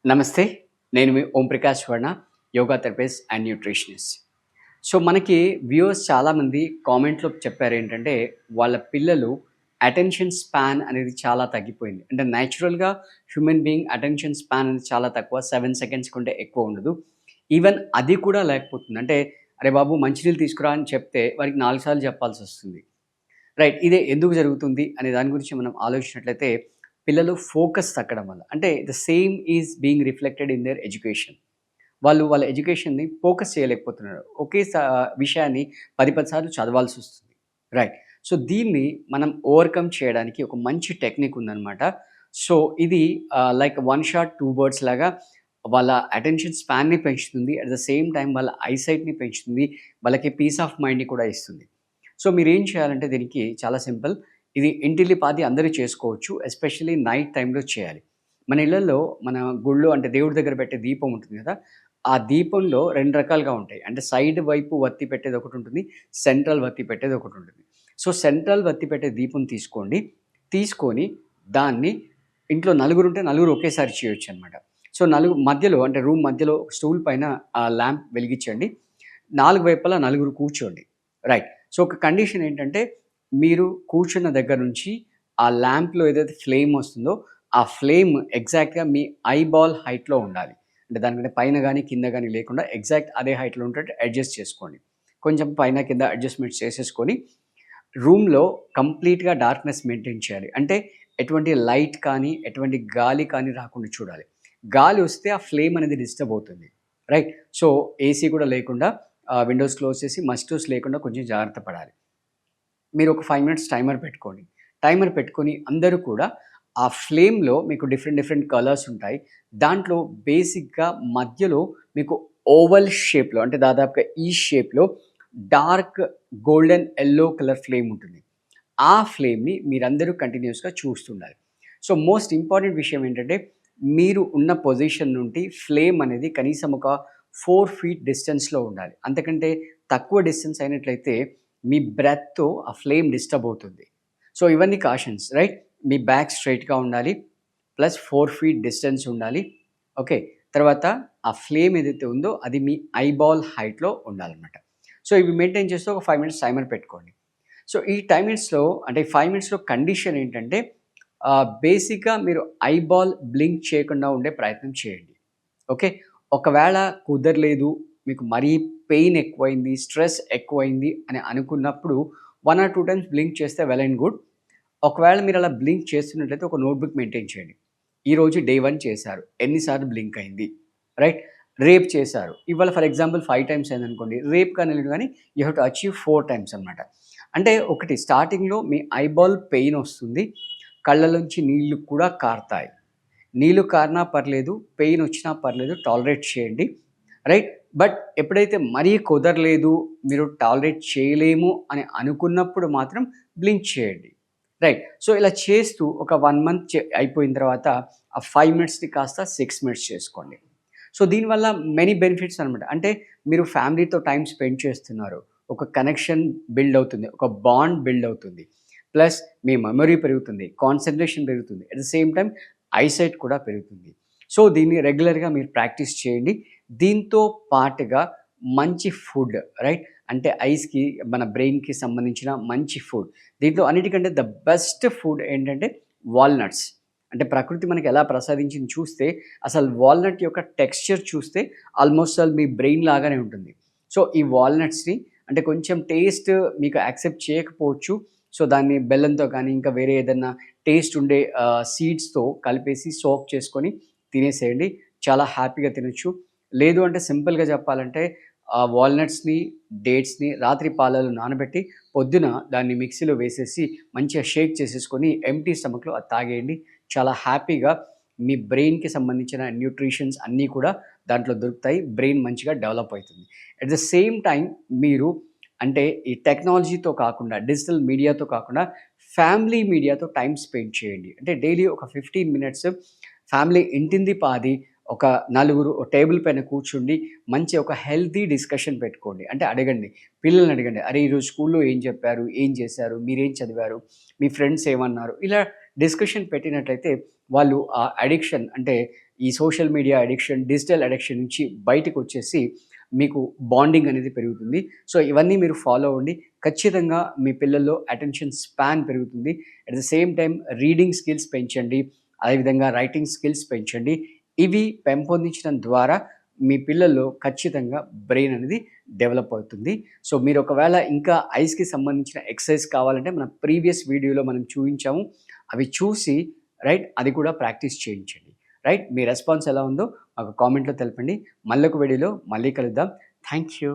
నమస్తే. నేను మీ ఓం ప్రకాష్ వర్ణ, yoga therapist and nutritionist. So, మనకి వ్యూవర్స్ చాలామంది కామెంట్‌లో చెప్పారేంటంటే, వాళ్ళ పిల్లలు అటెన్షన్ స్పాన్ అనేది చాలా తగ్గిపోయింది. అంటే నేచురల్‌గా హ్యూమన్ బీయింగ్ అటెన్షన్ స్పాన్ అనేది చాలా తక్కువ. 7 సెకండ్స్ కంటే ఎక్కువ ఉండదు. ఈవెన్ అది కూడా లేకపోతుంది. అంటే, "అరే బాబు మంచినీళ్ళు తీసుకురా" అని చెప్తే వారికి 4 సార్లు చెప్పాల్సొస్తుంది. రైట్. ఇదే ఎందుకు జరుగుతుంది అనే దాని గురించి మనం ఆలోచించినట్లయితే, పిల్లలు ఫోకస్ తగ్గడం వల్ల. అంటే the same is being reflected in there education. వాళ్ళు వాళ్ళ ఎడ్యుకేషన్‌ని ఫోకస్ చేయలేకపోతున్నారు. ఒకే విషయాన్ని 10 సార్లు చదవాల్సొస్తుంది. రైట్. సో, దీన్ని మనం ఓవర్‌కమ్ చేయడానికి ఒక మంచి టెక్నిక్ ఉందనమాట. సో, ఇది like one shot, two birds లాగా వాళ్ళ అటెన్షన్ స్పాన్‌ని పెంచుతుంది. అట్ ద సేమ్ టైమ్ వాళ్ళ ఐసైట్‌ని పెంచుతుంది. వాళ్ళకి పీస్ ఆఫ్ మైండ్‌ని కూడా ఇస్తుంది. సో, మీరేం చేయాలంటే దీనికి చాలా సింపుల్. ఇది ఇంటిల్లిపాది అందరూ చేసుకోవచ్చు. ఎస్పెషల్లీ నైట్ టైమ్‌లో చేయాలి. మన ఇళ్లల్లో మన గుళ్ళో అంటే దేవుడి దగ్గర పెట్టే దీపం ఉంటుంది కదా! ఆ దీపంలో 2 రకాలుగా ఉంటాయి. అంటే సైడ్ వైపు వత్తి పెట్టేది ఒకటుంటుంది. సెంట్రల్ వత్తి పెట్టేది ఒకటుంటుంది. సో, సెంట్రల్ వత్తి పెట్టే దీపం తీసుకోండి. తీసుకొని దాన్ని ఇంట్లో నలుగురుంటే నలుగురు ఒకేసారి చేయొచ్చనమాట. సో, మధ్యలో అంటే రూమ్ మధ్యలో స్టూల్ పైన ఆ ల్యాంప్ వెలిగించండి. 4 వైపులా నలుగురు కూర్చోండి. రైట్. సో, ఒక కండిషన్ ఏంటంటే, మీరు కూర్చున్న దగ్గర నుంచి ఆ ల్యాంప్‌లో ఏదైతే ఫ్లేమ్ వస్తుందో, ఆ ఫ్లేమ్ ఎగ్జాక్ట్‌గా మీ ఐబాల్ హైట్‌లో ఉండాలి. అంటే దానికంటే పైన గాని, కింద గాని లేకుండా ఎగ్జాక్ట్ అదే హైట్‌లో ఉండేటట్టు అడ్జస్ట్ చేసుకోండి. కొంచెం పైన, కింద అడ్జస్ట్‌మెంట్స్ చేసేసుకొని, రూమ్‌లో కంప్లీట్‌గా డార్క్‌నెస్ మెయింటైన్ చేయాలి. అంటే ఎటువంటి లైట్ కానీ, ఎటువంటి గాలి కానీ రాకుండా చూడాలి. గాలి వస్తే ఆ ఫ్లేమ్ అనేది డిస్టర్బ్ అవుతుంది. రైట్. సో, ఏసీ కూడా లేకుండా విండోస్ క్లోజ్ చేసి మస్కిటోస్ లేకుండా కొంచెం జాగ్రత్త పడాలి. మీరు ఒక 5 మినిట్స్ టైమర్ పెట్టుకోండి. టైమర్ పెట్టుకొని అందరూ కూడా ఆ ఫ్లేమ్‌లో మీకు డిఫరెంట్ డిఫరెంట్ కలర్స్ ఉంటాయి. దాంట్లో బేసిక్‌గా మధ్యలో మీకు ఓవల్ షేప్‌లో అంటే దాదాపుగా ఈ షేప్‌లో dark golden yellow colour flame ఉంటుంది. ఆ ఫ్లేమ్‌ని మీరందరూ కంటిన్యూయస్‌గా చూస్తుండాలి. సో, మోస్ట్ ఇంపార్టెంట్ విషయం ఏంటంటే, మీరు ఉన్న పొజిషన్ నుండి ఫ్లేమ్ అనేది కనీసం ఒక 4 ఫీట్ డిస్టెన్స్‌లో ఉండాలి. అంతకంటే తక్కువ డిస్టెన్స్ అయినట్లయితే మీ బ్రెత్‌తో ఆ ఫ్లేమ్ డిస్టర్బ్ అవుతుంది. సో, ఇవన్నీ కాషన్స్ రైట్. మీ బ్యాక్ స్ట్రెయిట్‌గా ఉండాలి. ప్లస్ 4 ఫీట్ డిస్టెన్స్ ఉండాలి. ఓకే. తర్వాత ఆ ఫ్లేమ్ ఏదైతే ఉందో అది మీ ఐబాల్ హైట్‌లో ఉండాలనమాట. సో, ఇవి మెయింటైన్ చేస్తూ ఒక 5 మినిట్స్ టైమర్ పెట్టుకోండి. సో, ఈ 5 మినిట్స్‌లో కండిషన్ ఏంటంటే బేసిక్‌గా మీరు ఐబాల్ బ్లింక్ చేయకుండా ఉండే ప్రయత్నం చేయండి. ఓకే. ఒకవేళ కుదరలేదు, మీకు మరీ పెయిన్ ఎక్కువైంది, స్ట్రెస్ ఎక్కువైంది అని అనుకున్నప్పుడు 1 ఆర్ 2 టైమ్స్ బ్లింక్ చేస్తే వెల్ అండ్ గుడ్. ఒకవేళ మీరలా బ్లింక్ చేస్తున్నట్లయితే ఒక నోట్‌బుక్ మెయింటైన్ చేయండి. ఈరోజు డే 1 చేశారు. ఎన్ని సార్లు బ్లింక్ అయింది. రైట్. రేపు చేశారు. ఇవాళ ఫర్ ఎగ్జాంపుల్ 5 టైమ్స్ అయిందనుకోండి. రేపు కానీ ఎల్లుండి గాని you have to achieve 4 times అనమాట. అంటే ఒకటి స్టార్టింగ్‌లో మీ ఐబాల్ పెయిన్ వస్తుంది. కళ్ళలోంచి నీళ్లు కూడా కారుతాయి. నీళ్లు కారినా పర్లేదు, పెయిన్ వచ్చినా పర్లేదు టాలరేట్ చేయండి. రైట్. బట్ ఎప్పుడైతే మరీ కుదరలేదు, మీరు టాలరేట్ చేయలేము అని అనుకున్నప్పుడు మాత్రం బ్లింక్ చేయండి. రైట్. సో, ఇలా చేస్తూ ఒక 1 మంత్ అయిపోయిన తర్వాత ఆ 5 మినిట్స్‌ని కాస్త 6 మినిట్స్ చేసుకోండి. సో, దీనివల్ల మెనీ బెనిఫిట్స్ అనమాట. అంటే మీరు ఫ్యామిలీతో టైమ్ స్పెండ్ చేస్తున్నారు. ఒక కనెక్షన్ బిల్డ్ అవుతుంది. ఒక బాండ్ బిల్డ్ అవుతుంది. ప్లస్ మీ మెమరీ పెరుగుతుంది. కాన్సంట్రేషన్ పెరుగుతుంది. At the same time eyesight కూడా పెరుగుతుంది. సో, దీన్ని రెగ్యులర్‌గా మీరు ప్రాక్టీస్ చేయండి. దీంతో పాటుగా మంచి ఫుడ్ రైట్. అంటే ఐస్‌కి, మన బ్రెయిన్‌కి సంబంధించిన మంచి ఫుడ్. దీంట్లో అన్నిటికంటే ద బెస్ట్ ఫుడ్ ఏంటంటే వాల్‌నట్స్. అంటే ప్రకృతి మనకి ఎలా ప్రసాదించింది చూస్తే అసలు వాల్‌నట్ యొక్క టెక్స్చర్ చూస్తే ఆల్‌మోస్ట్ ఆల్ మీ బ్రెయిన్ లాగానే ఉంటుంది. సో, ఈ వాల్‌నట్స్‌ని అంటే కొంచెం టేస్ట్ మీకు యాక్సెప్ట్ చేయకపోవచ్చు. సో, దాన్ని బెల్లంతో కానీ, ఇంకా వేరే ఏదన్నా టేస్ట్ ఉండే సీడ్స్‌తో కలిపేసి సోక్ చేసుకొని తినేసేయండి. చాలా హ్యాపీగా తినొచ్చు. లేదు అంటే సింపుల్‌గా చెప్పాలంటే వాల్‌నట్స్‌ని, డేట్స్‌ని రాత్రి పాలలో నానబెట్టి పొద్దున దాన్ని మిక్సీలో వేసేసి మంచిగా షేక్ చేసేసుకొని ఎంప్టీ స్టమక్‌లో అది తాగేయండి. చాలా హ్యాపీగా మీ బ్రెయిన్‌కి సంబంధించిన న్యూట్రిషన్స్ అన్నీ కూడా దాంట్లో దొరుకుతాయి. బ్రెయిన్ మంచిగా డెవలప్ అయితుంది. అట్ ద సేమ్ టైమ్ మీరు అంటే ఈ టెక్నాలజీతో కాకుండా, డిజిటల్ మీడియాతో కాకుండా ఫ్యామిలీ మీడియాతో టైమ్ స్పెండ్ చేయండి. అంటే డైలీ ఒక 15 మినిట్స్ ఫ్యామిలీ ఇంటింది పాది ఒక నలుగురు టేబుల్ పైన కూర్చుండి మంచి ఒక హెల్తీ డిస్కషన్ పెట్టుకోండి. అంటే అడగండి. పిల్లల్ని అడగండి. "అరే! ఈరోజు స్కూల్‌లో ఏం చెప్పారు? ఏం చేశారు? మీరేం చదివారు? మీ ఫ్రెండ్స్ ఏమన్నారు?" ఇలా డిస్కషన్ పెట్టినట్లయితే వాళ్ళు ఆ అడిక్షన్ అంటే ఈ social media addiction, digital addiction నుంచి బయటకొచ్చేసి మీకు బాండింగ్ అనేది పెరుగుతుంది. సో, ఇవన్నీ మీరు ఫాలో అవ్వండి. ఖచ్చితంగా మీ పిల్లల్లో అటెన్షన్ స్పాన్ పెరుగుతుంది. At the same time reading skills పెంచండి. అదేవిధంగా రైటింగ్ స్కిల్స్ పెంచండి. ఇవి పెంపొందించడం ద్వారా మీ పిల్లల్లో ఖచ్చితంగా బ్రెయిన్ అనేది డెవలప్ అవుతుంది. సో, మీరు ఒకవేళ ఇంకా ఐస్‌కి సంబంధించిన ఎక్సర్సైజ్ కావాలంటే మన ప్రీవియస్ వీడియోలో మనం చూయించాము. అవి చూసి అది కూడా ప్రాక్టీస్ చేయించండి. మీ రెస్పాన్స్ ఎలా ఉందో మాకు కామెంట్‌లో తెలపండి. మళ్ళొక వీడియోలో మళ్ళీ కలుద్దాం. Thank you.